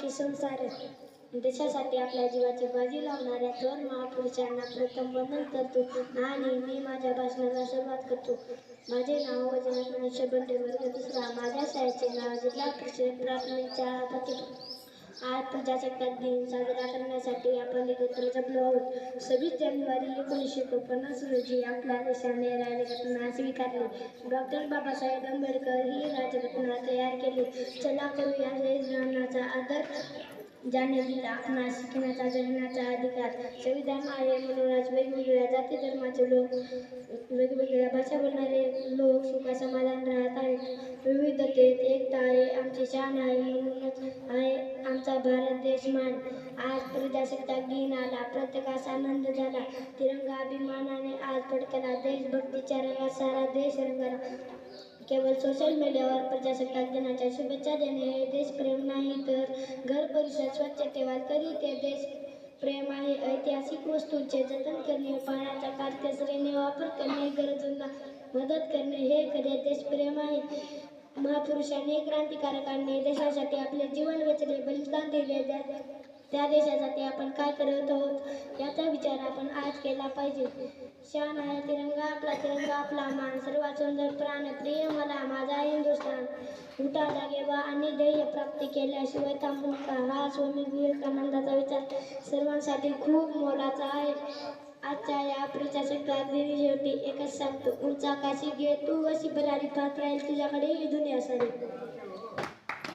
की संसार देशासाठी आपल्या जीवाची बाजी लावणाऱ्या थोर महापुरुषांना प्रथम वंदन करतो आणि मी माझ्या भाषणाला सुरुवात करतो. माझे नाव वैजनाथ महेश बंडे, वर्ग दुसरा. माझ्या शाळेचे नाव जिल्हा परिषद प्राथमिक शाळा फतेपूर. आज प्रजासत्ताक दिन साजरा करण्यासाठी आपण एकत्र जमलो आहोत. 26 जानेवारी 1949 रोजी आपल्या देशाने राज्यघटना स्वीकारली. डॉक्टर बाबासाहेब आंबेडकर ही राज्यघटना तयार केली. चला करूया संविधानाचा आदर. ज्याने दिला आपणास शिकण्याचा, जगण्याचा अधिकार. संविधान आहे म्हणूनच वेगवेगळ्या जाती धर्माचे लोक, वेगवेगळ्या भाषा बोलणारे लोक सुखा समाधान राहत आहेत. विविधतेत एकता आहे आमची शान आहे, म्हणूनच आहे आमचा भारत देश मान. आज प्रजासत्ताक दिन आला, प्रत्येकास आनंद झाला. तिरंगा अभिमानाने आज फडकला, देशभक्तीच्या रंगात सारा देश रंगला. केवळ सोशल मीडियावर प्रजासत्ताक दिनाच्या शुभेच्छा देणे हे देशप्रेम नाही, तर घर परिसर स्वच्छ ठेवाल तरी ते देशप्रेम आहे. ऐतिहासिक वस्तूंचे जतन करणे, पाण्याचा काटकसरीने वापर करणे, गरजूंना मदत करणे हे खरे देशप्रेम आहे. महापुरुषांनी, क्रांतिकारकांनी देशासाठी आपले जीवन वेचले, बलिदान दिले. त्या देशासाठी आपण काय करत आहोत याचा विचार आपण आज केला पाहिजे. शान आहे तिरंगा आपला, तिरंगा आपला मान. सर्वात सुंदर प्राण प्रिय मला माझा हिंदुस्थान. उठा जागे व्हा आणि ध्येय प्राप्ती केल्याशिवाय थांबू नका. हा स्वामी विवेकानंदाचा विचार सर्वांसाठी खूप मोलाचा आहे. आजच्या या प्रजासत्ताक दिनी शेवटी एकच सांगतो, उंच आकाशी घे तू अशी भरारी पाहत राहील तुझ्याकडे ही दुनिया सारी.